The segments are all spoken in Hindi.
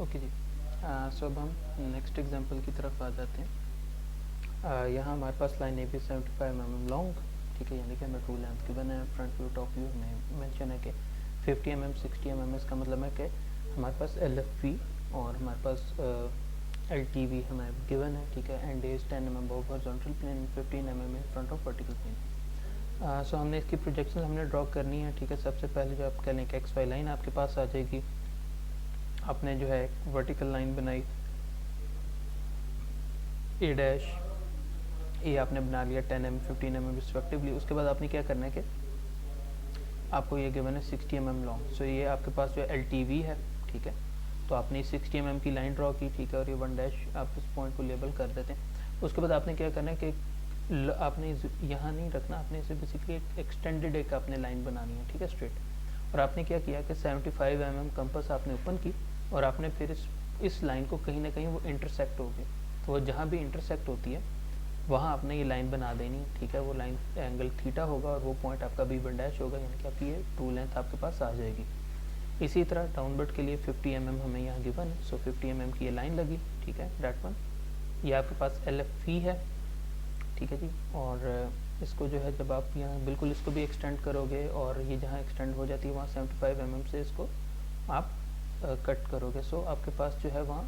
ओके जी। सो अब हम नेक्स्ट एग्जांपल की तरफ आ जाते हैं। यहाँ हमारे पास line A B 75 mm long, ठीक है, यानी कि हमें ट्रू लेंथ गिवन है। फ्रंट व्यू टॉप व्यू हमें मेंशन है कि 50 mm 60 mm, इसका मतलब है कि हमारे पास एल एफ वी और हमारे पास एल टी वी हमें गिवन है, ठीक है। End is 10 mm above horizontal plane, 15 mm in front of vertical plane. So हमने इसकी प्रोजेक्शन हमने ड्रॉ करनी है, ठीक है। सबसे पहले जो आप कह लें कि एक्स वाई लाइन आपके पास आ जाएगी। आपने जो है वर्टिकल लाइन बनाई ए डैश, ये आपने बना लिया 10 mm 15 mm रिस्पेक्टिवली। उसके बाद आपने क्या करना है कि आपको ये गिवन है 60 mm लॉन्ग। सो ये आपके पास जो एल टी वी है, ठीक है। तो आपने 60 mm की लाइन ड्रॉ की, ठीक है, और ये 1 डैश आप इस पॉइंट को लेबल कर देते हैं। उसके बाद आपने क्या करना है कि आपने यहाँ नहीं रखना, आपने इसे बेसिकली एक एक्सटेंडेड एक आपने लाइन बनानी है, ठीक है, स्ट्रेट। और आपने क्या किया कि 75 mm कंपास आपने ओपन की और आपने फिर इस लाइन को कहीं ना कहीं वो इंटरसेक्ट होगी। तो वो जहाँ भी इंटरसेक्ट होती है वहाँ आपने ये लाइन बना देनी, ठीक है। वो लाइन एंगल थीटा होगा और वो पॉइंट आपका बी वन डैश होगा, यानी कि आपकी ये ट्रू लेंथ आपके पास आ जाएगी। इसी तरह डाउनवर्ड के लिए 50 mm हमें यहाँ गिवन है। सो 50 mm की ये लाइन लगी, ठीक है, डैट वन। ये आपके पास एल एफ वी है, ठीक है जी। और इसको जो है जब आप यहाँ बिल्कुल इसको भी एक्सटेंड करोगे और ये जहाँ एक्सटेंड हो जाती है वहाँ 75 mm से इसको आप कट करोगे। सो आपके पास जो है वहाँ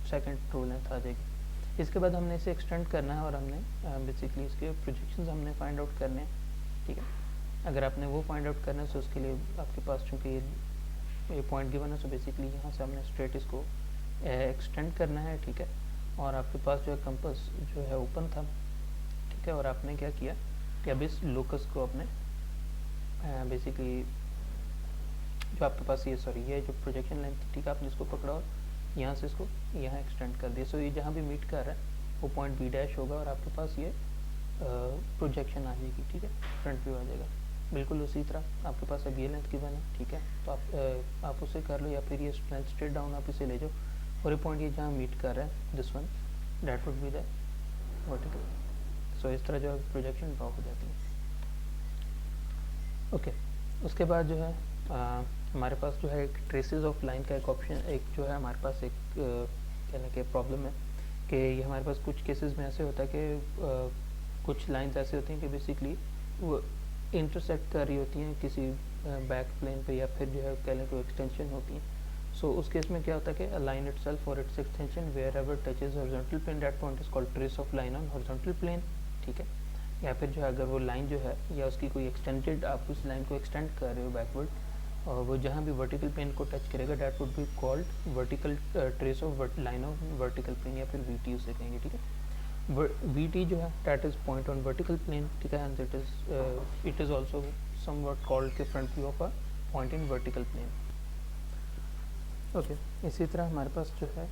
सेकेंड ट्रू लेंथ आ जाएगी। इसके बाद हमने इसे एक्सटेंड करना है और हमने बेसिकली इसके प्रोजेक्शंस हमने फाइंड आउट करने हैं, ठीक है। अगर आपने वो फाइंड आउट करना है तो उसके लिए आपके पास चूँकि ये पॉइंट गिवन है, सो बेसिकली यहाँ से हमने स्ट्रेट इसको एक्सटेंड करना है, ठीक है। और आपके पास जो है कंपास जो है ओपन था, ठीक है। और आपने क्या किया कि अब इस लोकस को आपने बेसिकली जो आपके पास ये जो प्रोजेक्शन लेंथ थी, ठीक है, आपने इसको पकड़ा और यहाँ से इसको यहाँ एक्सटेंड कर दिया। सो ये जहाँ भी मीट कर रहा है वो पॉइंट बी डैश होगा और आपके पास ये प्रोजेक्शन आ जाएगी, ठीक है, फ्रंट व्यू आ जाएगा। बिल्कुल उसी तरह आपके पास अब ये लेंथ गिवन है, ठीक है। तो आप उसे कर लो या फिर ये लेंथ स्ट्रेट डाउन आप इसे ले जाओ और ये पॉइंट ये जहाँ मीट कर रहा है this one, that would be the vertical. So इस तरह जो है प्रोजेक्शन ड्रॉ हो जाती है। ओके, उसके बाद जो है हमारे पास जो है एक ट्रेसेस ऑफ लाइन का एक ऑप्शन, एक जो है हमारे पास एक कहने के प्रॉब्लम है कि ये हमारे पास कुछ केसेस में ऐसे होता है कि कुछ लाइंस ऐसे होती हैं कि बेसिकली वो इंटरसेक्ट कर रही होती हैं किसी बैक प्लेन पे, या फिर जो है कह लें कोई एक्सटेंशन होती हैं। सो उस केस में क्या होता है कि अ लाइन इटसेल्फ और its extension wherever touches horizontal plane that point is called trace of line on horizontal plane, ठीक है। या फिर जो है अगर वो लाइन जो है या उसकी कोई एक्सटेंडेड, आप उस लाइन को एक्सटेंड कर रहे हो बैकवर्ड और वो जहाँ भी वर्टिकल प्लेन को टच करेगा that would be called vertical trace of line of vertical plane, या फिर वी टी उसे कहेंगे, ठीक है। वी टी जो है that is point on vertical plane, ठीक है। And it is also somewhat called के front view of a point in vertical plane. Okay, इसी तरह हमारे पास जो है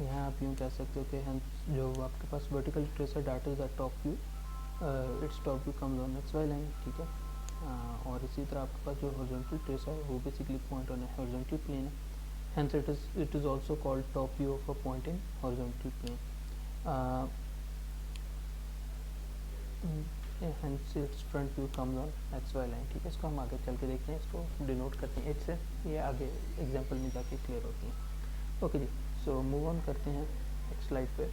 यहाँ आप यूँ कह सकते हो कि हम जो आपके पास वर्टिकल ट्रेस है that is the top view, its top view comes on X Y line, ठीक है। और इसी तरह आपके पास जो हॉरिजॉन्टल ट्रेस है वो basically point on horizontal plane है, hence it is also called top view of a point in horizontal plane, hence its front view comes on X Y line, ठीक है। इसको हम आगे चल के देखते हैं, इसको डिनोट करते हैं एच से, ये आगे एग्जाम्पल में जाके क्लियर होती हैं। ओके जी, सो मूव ऑन करते हैं नेक्स्ट स्लाइड पे।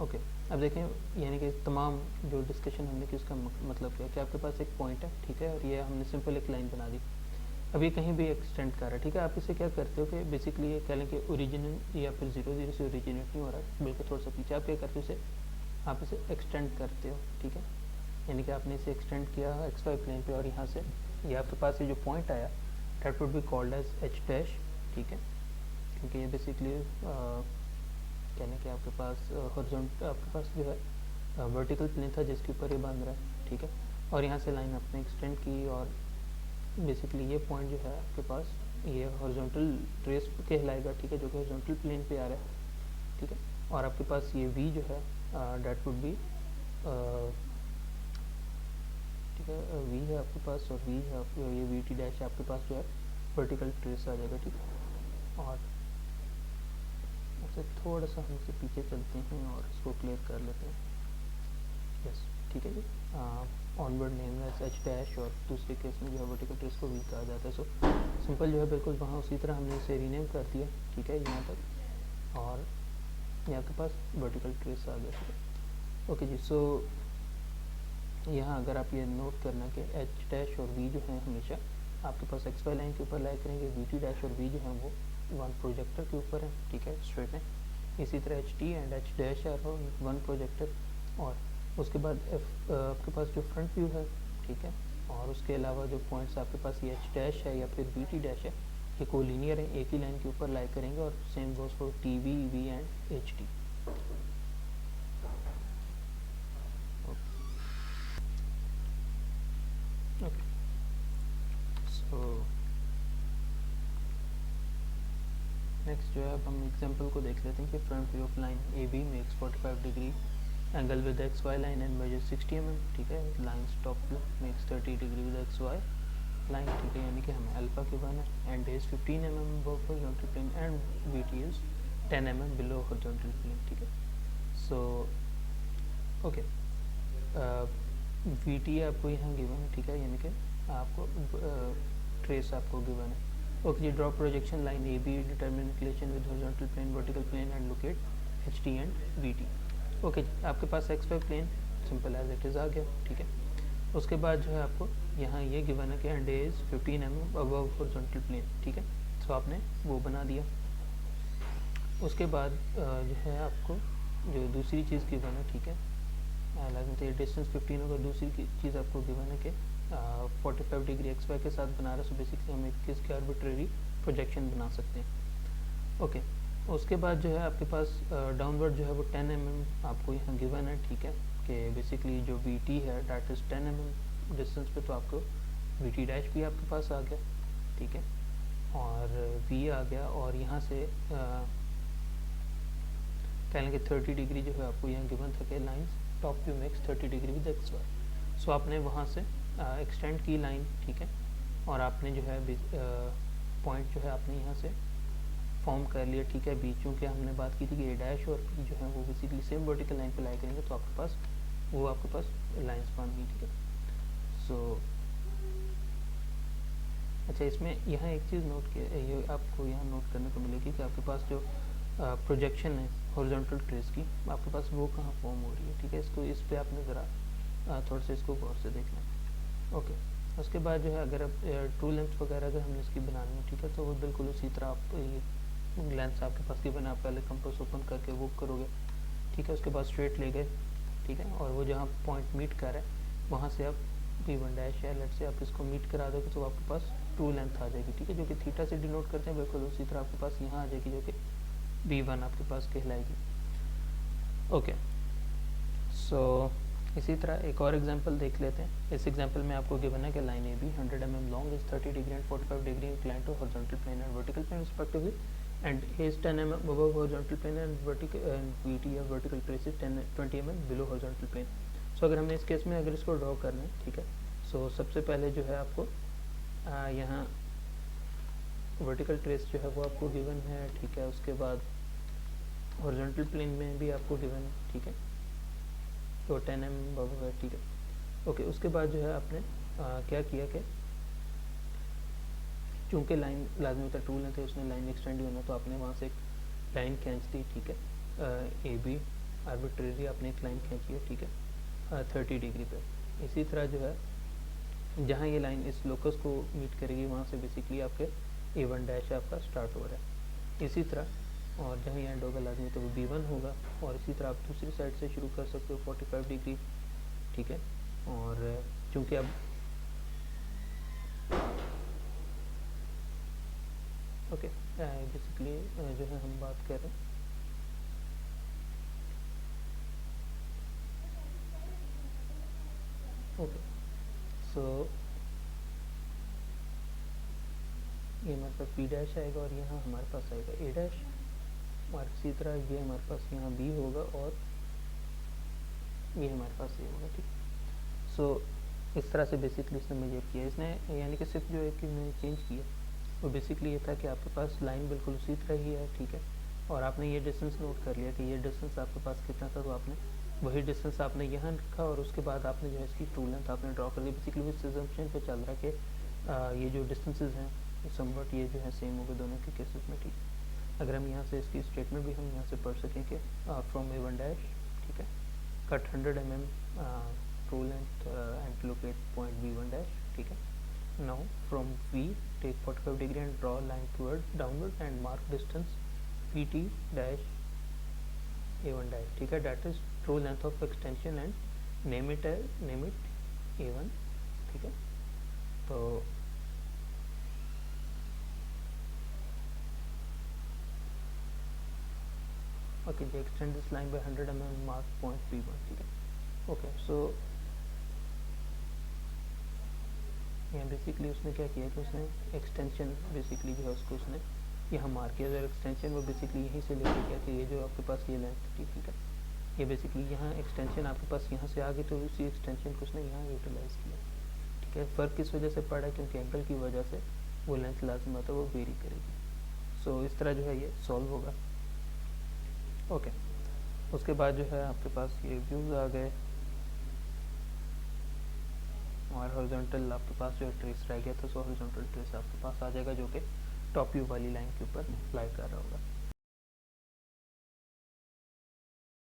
ओके, अब देखें, यानी कि तमाम जो डिस्कशन हमने की उसका मतलब क्या है कि आपके पास एक पॉइंट है, ठीक है, और ये हमने सिंपल एक लाइन बना दी। अब ये कहीं भी एक्सटेंड कर रहा है, ठीक है। आप इसे क्या करते हो कि बेसिकली ये कह लें कि ओरिजिनल या फिर 0 से ओरिजिनेट नहीं हो रहा है, बल्कि थोड़ा सा पीछे आप क्या करते हो, इसे आप इसे एक्सटेंड करते हो, ठीक है। यानी कि आपने इसे एक्सटेंड किया एक्स वाई प्लेन पे और यहाँ से ये आपके पास ये जो पॉइंट आया that would be called as H dash, ठीक है, क्योंकि ये बेसिकली कहने कि आपके पास हॉरिजॉन्टल आपके पास जो है वर्टिकल प्लेन था जिसके ऊपर ये बन रहा है, ठीक है। और यहाँ से लाइन आपने एक्सटेंड की और बेसिकली ये पॉइंट जो है आपके पास ये हॉरिजॉन्टल ट्रेस कहलाएगा, ठीक है, जो कि हॉरिजॉन्टल प्लेन पे आ रहा है, ठीक है। और आपके पास ये वी जो है डैट वुड बी, ठीक है, वी है आपके पास और वी है ये वी टी डैश आपके पास जो है वर्टिकल ट्रेस आ जाएगा, ठीक है। और उससे थोड़ा सा हम इसे पीछे चलते हैं और इसको क्लियर कर लेते हैं। यस, ठीक है जी। Onward name as H dash, और दूसरे केस में जो है वर्टिकल ट्रेस को वी कहा जाता है। सो सिंपल जो है बिल्कुल वहाँ उसी तरह हमने इसे रीनेम कर दिया, ठीक है, यहाँ तक, और ये आपके पास वर्टिकल ट्रेस आ गया। ओके जी, सो यहाँ अगर आप ये नोट करना कि एच डैश और वी जो है हमेशा आपके पास एक्स वाई लाइन के ऊपर लाई करेंगे, वी टी डैश और वी जो है वो वन प्रोजेक्टर के ऊपर है, ठीक है, स्ट्रेट है। इसी तरह H T and H dash are one projector, और उसके बाद आपके पास जो फ्रंट व्यू है, ठीक है, और उसके अलावा जो पॉइंट्स आपके पास ये एच डैश है या फिर वी टी डैश है, ये कोलिनियर है, एक ही लाइन के ऊपर लाई करेंगे, और same goes for T V, V and H T. Okay, so next जो है अब हम एग्जांपल को देख लेते हैं कि front view of line A B makes 45 degree angle with X Y line and measure 60 mm, ठीक है। Line top view makes 30 degree with X Y line, ठीक है, यानी कि हमें अल्फा गिवन है, end is 15 mm above horizontal plane and V T is 10 mm below horizontal plane, ठीक है। सो ओके, वी टी आपको यहाँ गिवन है, ठीक है, यानी कि आपको ट्रेस आपको गिवन है। ओके जी, draw projection line A B, determine inclination with horizontal plane, vertical plane and locate H T and V T. Okay जी, आपके पास X Y plane simple as it is आ गया, ठीक है। उसके बाद जो है आपको यहाँ ये गिवन है कि end is 15 mm above horizontal plane, ठीक है, सो आपने वो बना दिया। उसके बाद जो है आपको जो दूसरी चीज़ गिवन है, ठीक है, लाजमी डिस्टेंस 15 होगा, दूसरी चीज़ आपको गिवन है कि 45 डिग्री एक्स वाई के साथ बना रहा है, सो बेसिकली हम इसके आर्बिट्रेरी प्रोजेक्शन बना सकते हैं। ओके, उसके बाद जो है आपके पास डाउनवर्ड जो है वो 10 mm आपको यहाँ गिवन है, ठीक है, कि बेसिकली जो वी टी है डैट इज़ 10 mm डिस्टेंस पे, तो आपको वी टी डैश भी आपके पास आ गया, ठीक है, और वी आ गया, और यहाँ से कह लेंगे 30 डिग्री जो है आपको यहाँ गिवन था कि line top view makes 30 degree with X Y. So आपने वहाँ से एक्सटेंड की लाइन, ठीक है, और आपने जो है पॉइंट जो है आपने यहाँ से फॉर्म कर लिया, ठीक है, बी, चूँकि हमने बात की थी कि ए डैश और बी जो है वो बेसिकली सेम वर्टिकल लाइन पे लाई करेंगे, तो आपके पास वो आपके पास लाइन्स बन गई, ठीक है। सो अच्छा, इसमें यहाँ एक चीज़ नोट किया, ये आपको यहाँ नोट करने को मिलेगी कि आपके पास जो प्रोजेक्शन है हॉरिजॉन्टल ट्रेस की, आपके पास वो कहाँ फॉर्म हो रही है, ठीक है, इसको इस पे आपने ज़रा थोड़ा सा इसको गौर से देखना है। ओके, उसके बाद जो है अगर आप ट्रू लेंथ वगैरह अगर हमने इसकी बनानी है, ठीक है, तो वो बिल्कुल उसी तरह आप ये लेंथ आपके पास की बना, आप पहले कंपास ओपन करके वो करोगे, ठीक है, उसके बाद स्ट्रेट ले गए, ठीक है, और वो जहाँ पॉइंट मीट कर रहा है वहाँ से आप बी वन डैश या लेट से आप इसको मीट करा दोगे, तो आपके पास ट्रू लेंथ आ जाएगी, ठीक है, जो कि थीटा से डिनोट करते हैं, बिल्कुल उसी तरह आपके पास यहाँ आ जाएगी, जो कि B1 आपके पास कहलाएगी। ओके, सो इसी तरह एक और एग्जांपल देख लेते हैं। इस एग्जांपल में आपको गिवन है कि line A B 100 mm long is 30 degree and 45 degree inclined to horizontal plane and vertical plane respectively, and is 10 mm above horizontal plane and vertical and VT या vertical trace is 20 mm below horizontal plane. So अगर हमने इस केस में अगर इसको ड्रॉ करना है, ठीक है, सो सबसे पहले जो है आपको यहाँ वर्टिकल ट्रेस जो है वो आपको गिवन है, ठीक है, उसके बाद हॉरिजॉन्टल प्लेन में भी आपको गिवन है, ठीक है, तो 10 mm बराबर है, ठीक है। ओके, उसके बाद जो है आपने क्या किया कि चूँकि लाइन लाजमी होता है टू लेंथ है, उसने लाइन एक्सटेंड होना, तो आपने वहाँ से एक लाइन खींच दी, ठीक है, ए बी आर्बिट्रेरी आपने एक लाइन खींची है, ठीक है, 30 डिग्री पे। इसी तरह जो है जहाँ ये लाइन इस लोकस को मीट करेगी वहाँ से बेसिकली आपके A1 डैश आपका स्टार्ट हो रहा है। इसी तरह और जहाँ ये एंड होगा लाजमी तो वो B1 होगा, और इसी तरह आप दूसरी साइड से शुरू कर सकते हो 45 डिग्री, ठीक है, और चूँकि अब ओके बेसिकली जो है हम बात कर रहे हैं ओके, सो ये हमारे पास बी डैश आएगा और यहाँ हमारे पास आएगा ए डैश, और इसी तरह ये हमारे पास यहाँ बी होगा और ये हमारे पास ये होगा, ठीक। सो इस तरह से बेसिकली इसने मेजर किया, इसने यानी कि सिर्फ जो एक मैंने चेंज किया वो बेसिकली ये था कि आपके पास लाइन बिल्कुल उसी तरह ही है, ठीक है, और आपने ये डिस्टेंस नोट कर लिया कि ये डिस्टेंस आपके पास कितना था, तो आपने वही डिस्टेंस आपने यहाँ रखा और उसके बाद आपने जो है इसकी ट्रू लेंथ आपने ड्रॉ कर दी। बेसिकली इस अजम्पशन पे चल रहा है कि ये जो डिस्टेंसेस हैं समवट ये जो है सेम होगा दोनों के केसेस में, ठीक है। अगर हम यहाँ से इसकी स्टेटमेंट भी हम यहाँ से पढ़ सकें कि फ्रॉम A1 डैश, ठीक है, cut 100 mm true length and locate point B1 dash, ठीक है। Now from V take 45 degree and draw line toward downward and mark distance PT dash A1 dash, ठीक है, that is true length of extension and name it A1, ठीक है। तो ओके जी, extend this line by 100 mm mark point P1, ठीक है। ओके सो यहाँ बेसिकली उसने क्या किया कि उसने एक्सटेंशन बेसिकली जो है उसको उसने यहाँ मार्क किया, जो एक्सटेंशन वो बेसिकली यहीं से लेके गया कि ये जो आपके पास ये लेंथ थी, ठीक है, ये बेसिकली यहाँ एक्सटेंशन आपके पास यहाँ से आ गई तो उसी एक्सटेंशन को उसने यहाँ यूटिलाइज़ किया, ठीक है। फ़र्क किस वजह से पड़ा, क्योंकि एंगल की वजह से वो लेंथ लाजम आता है वो वेरी करेगी। सो इस तरह जो है ये सॉल्व होगा। ओके उसके बाद जो है आपके पास ये व्यूज़ आ गए और हॉरिजॉन्टल आपके पास जो ट्रेस रह गया था, सो हॉरिजॉन्टल ट्रेस आपके पास आ जाएगा जो कि टॉप व्यू वाली लाइन के ऊपर अप्लाई कर रहा होगा।